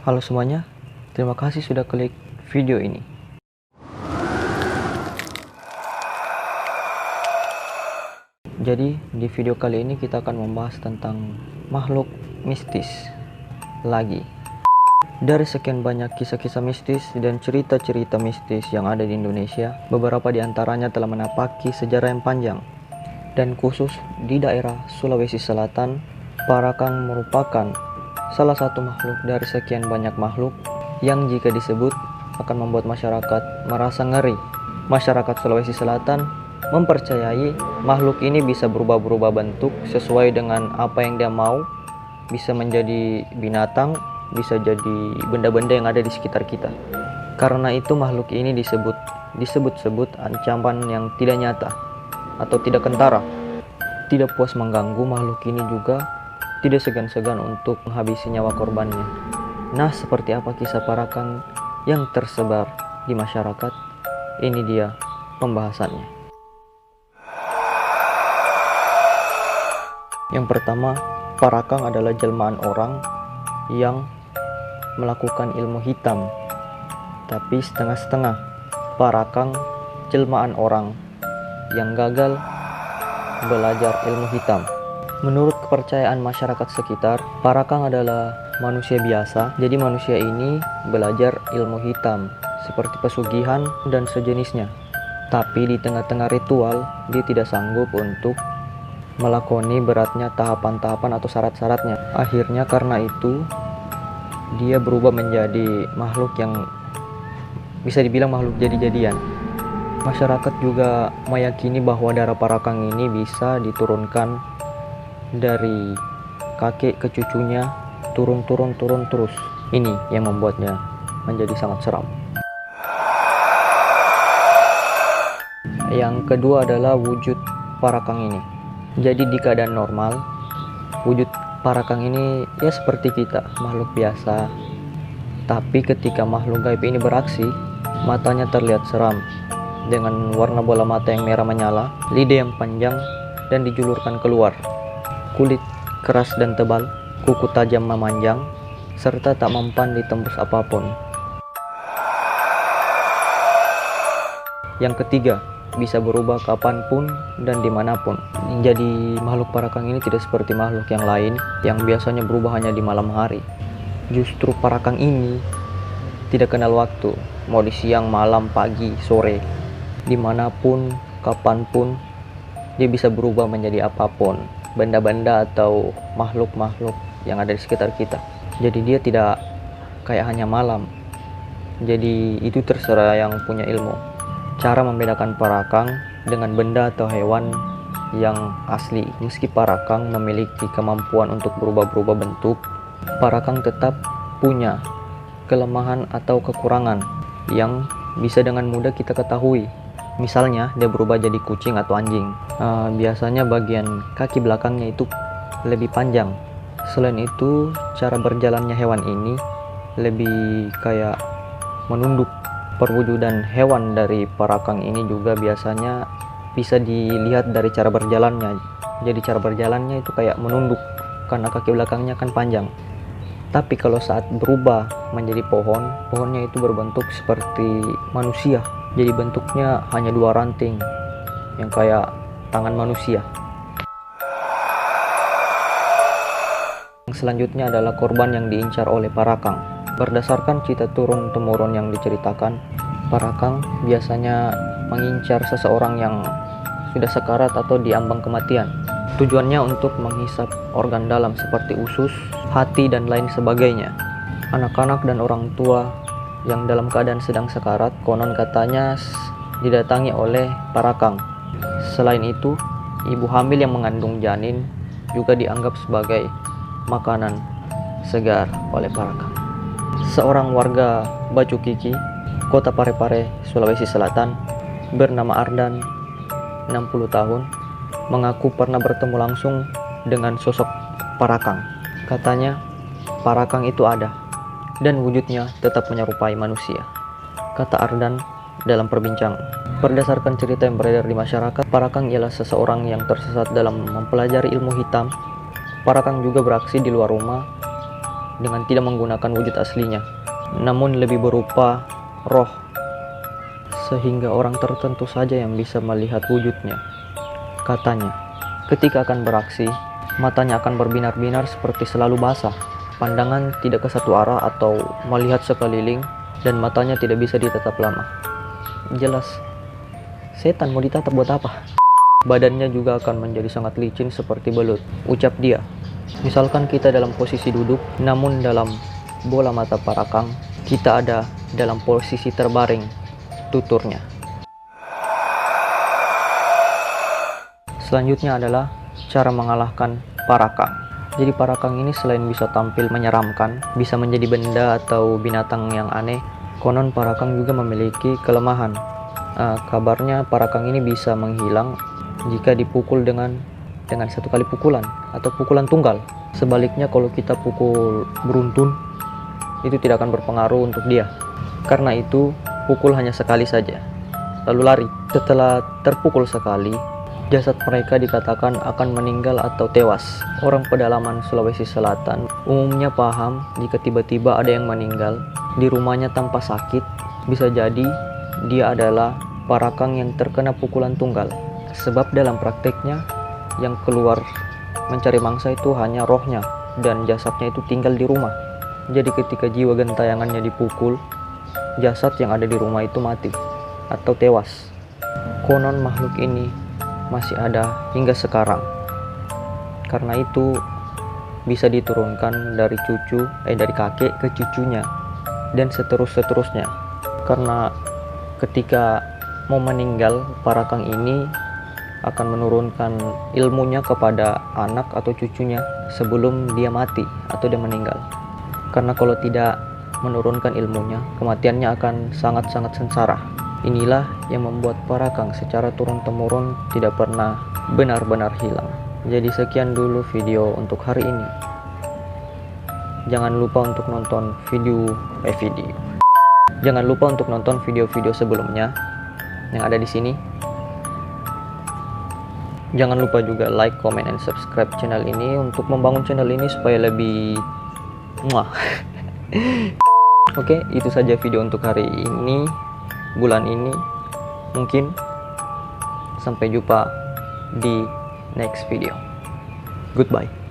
Halo semuanya, terima kasih sudah klik video ini. Jadi di video kali ini kita akan membahas tentang makhluk mistis lagi. Dari sekian banyak kisah-kisah mistis dan cerita-cerita mistis yang ada di Indonesia, beberapa di antaranya telah menapaki sejarah yang panjang. Dan khusus di daerah Sulawesi Selatan, Parakang merupakan salah satu makhluk dari sekian banyak makhluk yang jika disebut akan membuat masyarakat merasa ngeri. Masyarakat Sulawesi Selatan mempercayai makhluk ini bisa berubah-ubah bentuk sesuai dengan apa yang dia mau, bisa menjadi binatang, bisa jadi benda-benda yang ada di sekitar kita. Karena itu makhluk ini disebut-sebut ancaman yang tidak nyata atau tidak kentara. Tidak puas mengganggu, makhluk ini juga tidak segan-segan untuk menghabisi nyawa korbannya. Nah, seperti apa kisah Parakang yang tersebar di masyarakat? Ini dia pembahasannya. Yang pertama, Parakang adalah jelmaan orang yang melakukan ilmu hitam, tapi setengah-setengah. Parakang jelmaan orang yang gagal belajar ilmu hitam. Menurut kepercayaan masyarakat sekitar, Parakang adalah manusia biasa. Jadi manusia ini belajar ilmu hitam seperti pesugihan dan sejenisnya. Tapi di tengah-tengah ritual, dia tidak sanggup untuk melakoni beratnya tahapan-tahapan atau syarat-syaratnya. Akhirnya karena itu, dia berubah menjadi makhluk yang bisa dibilang makhluk jadi-jadian. Masyarakat juga meyakini bahwa darah Parakang ini bisa diturunkan dari kakek ke cucunya, turun terus. Ini yang membuatnya menjadi sangat seram. Yang kedua adalah wujud Parakang ini. Jadi di keadaan normal, wujud Parakang ini ya seperti kita, makhluk biasa. Tapi ketika makhluk gaib ini beraksi, matanya terlihat seram dengan warna bola mata yang merah menyala, lidah yang panjang dan dijulurkan keluar, kulit keras dan tebal, kuku tajam memanjang, serta tak mempan ditembus apapun. Yang ketiga, bisa berubah kapanpun dan dimanapun. Jadi makhluk Parakang ini tidak seperti makhluk yang lain yang biasanya berubah hanya di malam hari. Justru Parakang ini tidak kenal waktu, mau di siang, malam, pagi, sore, dimanapun, kapanpun, dia bisa berubah menjadi apapun, benda-benda atau makhluk-makhluk yang ada di sekitar kita. Jadi dia tidak kayak hanya malam. Jadi itu terserah yang punya ilmu. Cara membedakan Parakang dengan benda atau hewan yang asli. Meski Parakang memiliki kemampuan untuk berubah-ubah bentuk, Parakang tetap punya kelemahan atau kekurangan yang bisa dengan mudah kita ketahui. Misalnya dia berubah jadi kucing atau anjing. Biasanya bagian kaki belakangnya itu lebih panjang. Selain itu, cara berjalannya hewan ini lebih kayak menunduk. Perwujudan hewan dari Parakang ini juga biasanya bisa dilihat dari cara berjalannya. Jadi cara berjalannya itu kayak menunduk karena kaki belakangnya kan panjang. Tapi kalau saat berubah menjadi pohon, pohonnya itu berbentuk seperti manusia. Jadi bentuknya hanya dua ranting yang kayak tangan manusia. Yang selanjutnya adalah korban yang diincar oleh Parakang. Berdasarkan cerita turun-temurun yang diceritakan, Parakang biasanya mengincar seseorang yang sudah sekarat atau diambang kematian. Tujuannya untuk menghisap organ dalam seperti usus, hati, dan lain sebagainya. Anak-anak dan orang tua yang dalam keadaan sedang sekarat konon katanya didatangi oleh Parakang. Selain itu, ibu hamil yang mengandung janin juga dianggap sebagai makanan segar oleh Parakang. Seorang warga Bacukiki, kota Parepare, Sulawesi Selatan, bernama Ardan, 60 tahun, mengaku pernah bertemu langsung dengan sosok Parakang. Katanya, Parakang itu ada dan wujudnya tetap menyerupai manusia. Kata Ardan dalam perbincangan, berdasarkan cerita yang beredar di masyarakat, Parakang ialah seseorang yang tersesat dalam mempelajari ilmu hitam. Parakang juga beraksi di luar rumah dengan tidak menggunakan wujud aslinya, namun lebih berupa roh, sehingga orang tertentu saja yang bisa melihat wujudnya. Katanya, ketika akan beraksi, matanya akan berbinar-binar seperti selalu basah, pandangan tidak ke satu arah atau melihat sekeliling, dan matanya tidak bisa ditatap lama. Jelas, setan mau ditatap buat apa? Badannya juga akan menjadi sangat licin seperti belut, ucap dia. Misalkan kita dalam posisi duduk, namun dalam bola mata parakang, kita ada dalam posisi terbaring, tuturnya. Selanjutnya adalah cara mengalahkan parakang. Jadi parakang ini selain bisa tampil menyeramkan, bisa menjadi benda atau binatang yang aneh, konon parakang juga memiliki kelemahan. Kabarnya parakang ini bisa menghilang jika dipukul dengan satu kali pukulan atau pukulan tunggal. Sebaliknya kalau kita pukul beruntun, itu tidak akan berpengaruh untuk dia. Karena itu, pukul hanya sekali saja, lalu lari. Setelah terpukul sekali, jasad mereka dikatakan akan meninggal atau tewas. Orang pedalaman Sulawesi Selatan umumnya paham jika tiba-tiba ada yang meninggal di rumahnya tanpa sakit, bisa jadi dia adalah parakang yang terkena pukulan tunggal. Sebab dalam prakteknya, yang keluar mencari mangsa itu hanya rohnya, dan jasadnya itu tinggal di rumah. Jadi ketika jiwa gentayangannya dipukul, jasad yang ada di rumah itu mati atau tewas. Konon makhluk ini masih ada hingga sekarang. Karena itu bisa diturunkan dari dari kakek ke cucunya dan seterusnya. Karena ketika mau meninggal, parakang ini akan menurunkan ilmunya kepada anak atau cucunya sebelum dia mati atau dia meninggal. Karena kalau tidak menurunkan ilmunya, kematiannya akan sangat-sangat sengsara. Inilah yang membuat parakang secara turun-temurun tidak pernah benar-benar hilang. Jadi sekian dulu video untuk hari ini. Jangan lupa untuk nonton Jangan lupa untuk nonton video-video sebelumnya yang ada di sini. Jangan lupa juga like, comment, and subscribe channel ini untuk membangun channel ini supaya lebih Oke, itu saja video untuk hari ini, bulan ini. Mungkin sampai jumpa di next video. Goodbye.